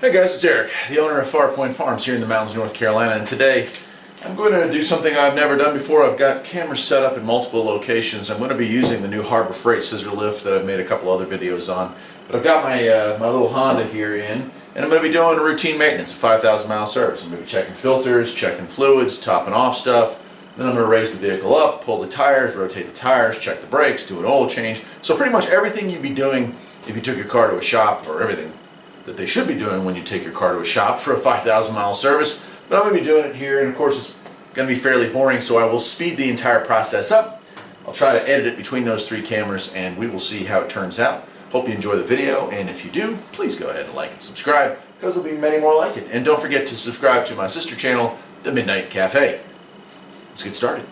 Hey guys, it's Eric, the owner of Farpoint Farms here in the mountains of North Carolina, and today I'm going to do something I've never done before. I've got cameras set up in multiple locations. I'm going to be using the new Harbor Freight scissor lift that I've made a couple other videos on. But I've got my my little Honda here in, and I'm going to be doing routine maintenance, a 5,000 mile service. I'm going to be checking filters, checking fluids, topping off stuff. Then I'm going to raise the vehicle up, pull the tires, rotate the tires, check the brakes, do an oil change. So pretty much everything you'd be doing if you took your car to a shop, or everything that they should be doing when you take your car to a shop for a 5,000 mile service. But I'm going to be doing it here, and of course it's going to be fairly boring, so I will speed the entire process up. I'll try to edit it between those three cameras, and we will see how it turns out. Hope you enjoy the video, and if you do, please go ahead and like and subscribe, because there'll be many more like it. And don't forget to subscribe to my sister channel, The Midnight Cafe. Let's get started.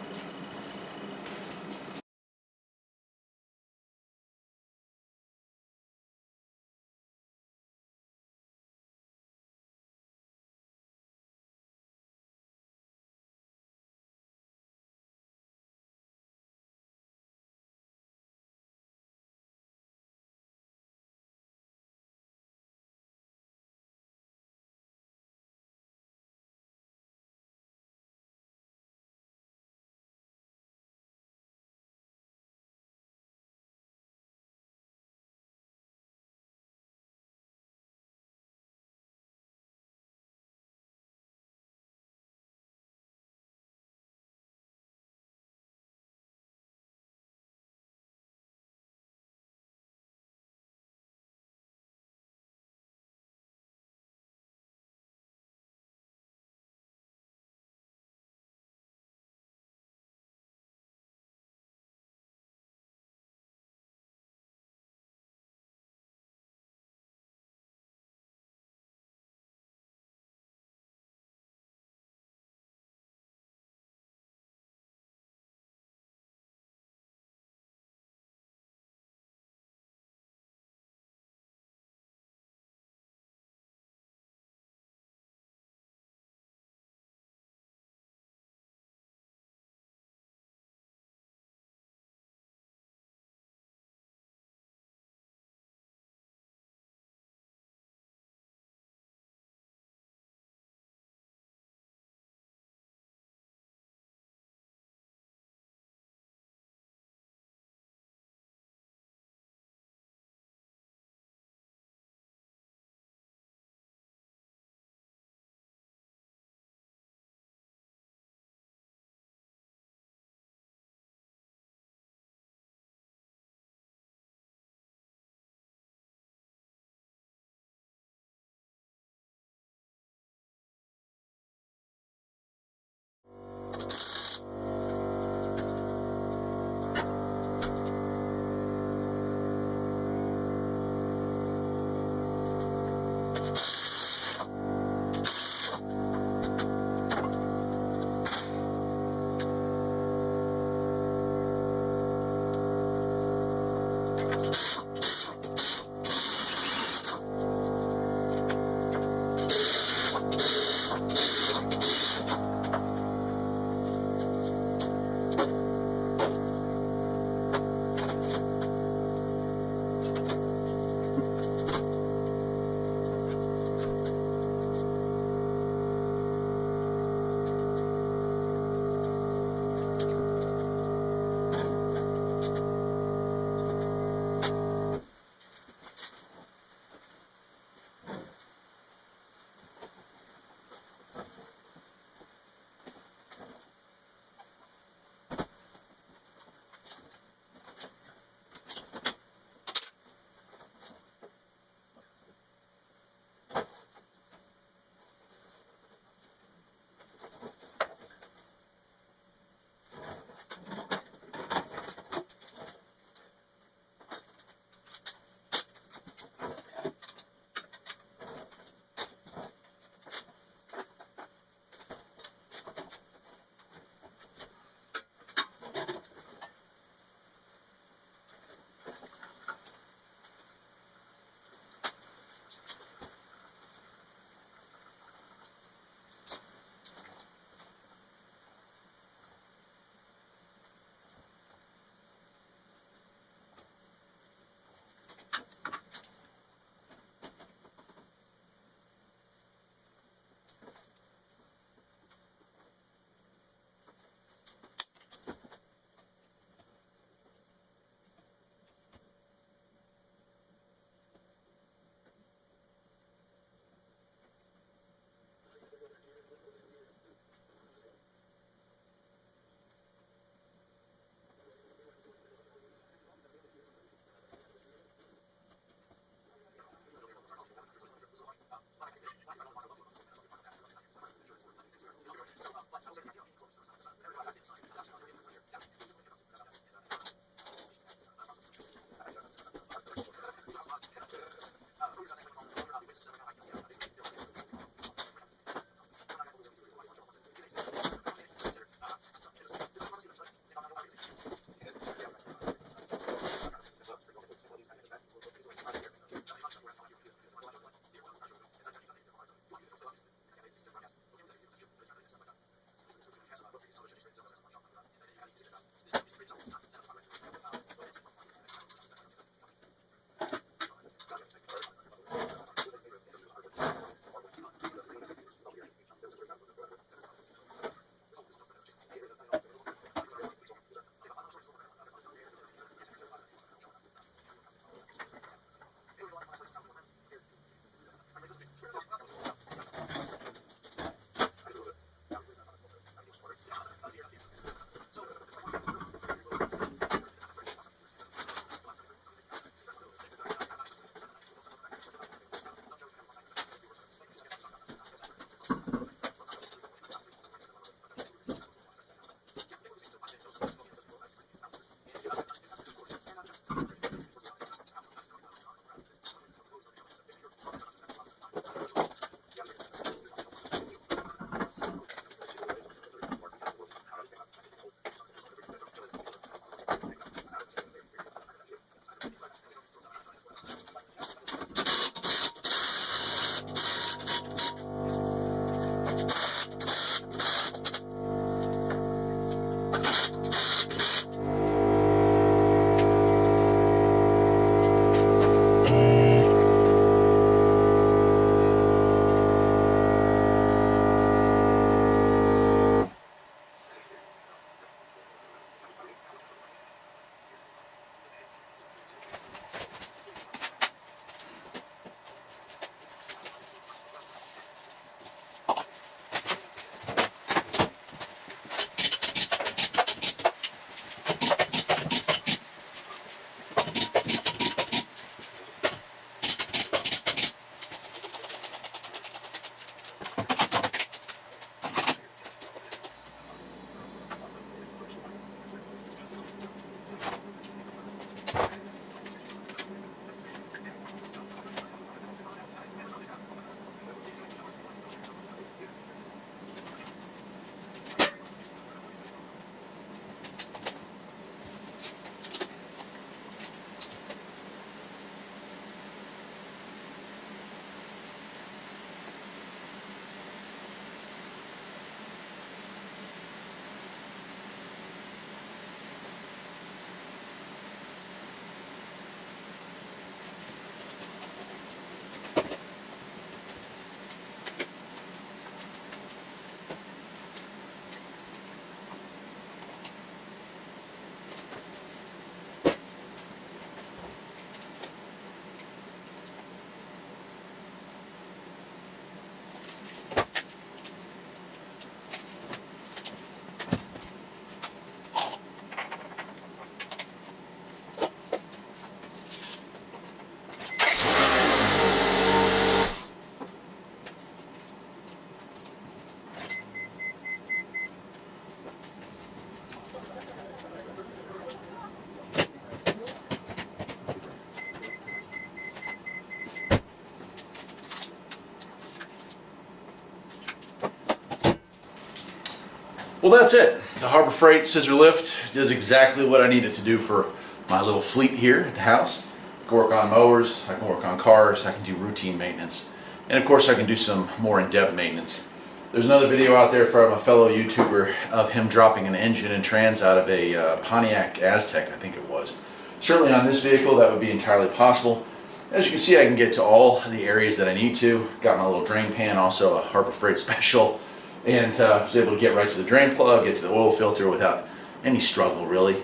Well, that's it. The Harbor Freight scissor lift does exactly what I need it to do for my little fleet here at the house. I can work on mowers, I can work on cars, I can do routine maintenance, and of course I can do some more in-depth maintenance. There's another video out there from a fellow YouTuber of him dropping an engine and trans out of a Pontiac Aztec, I think it was. Certainly on this vehicle that would be entirely possible. As you can see, I can get to all the areas that I need to. Got my little drain pan, also a Harbor Freight special, and was able to get right to the drain plug, get to the oil filter without any struggle really.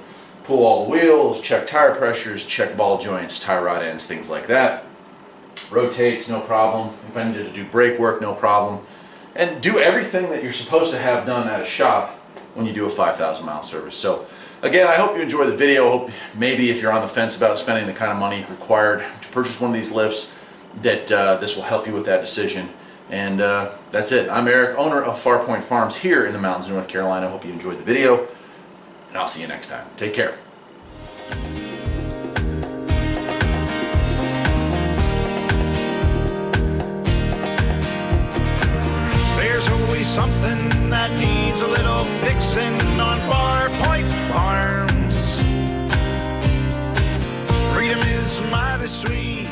Pull all the wheels, check tire pressures, check ball joints, tie rod ends, things like that. Rotates, no problem. If I needed to do brake work, no problem. And do everything that you're supposed to have done at a shop when you do a 5,000 mile service. So again, I hope you enjoy the video. I hope maybe if you're on the fence about spending the kind of money required to purchase one of these lifts, that this will help you with that decision. And that's it. I'm Eric, owner of Farpoint Farms here in the mountains of North Carolina. I hope you enjoyed the video, and I'll see you next time. Take care. There's always something that needs a little fixing on Farpoint Farms. Freedom is mighty sweet.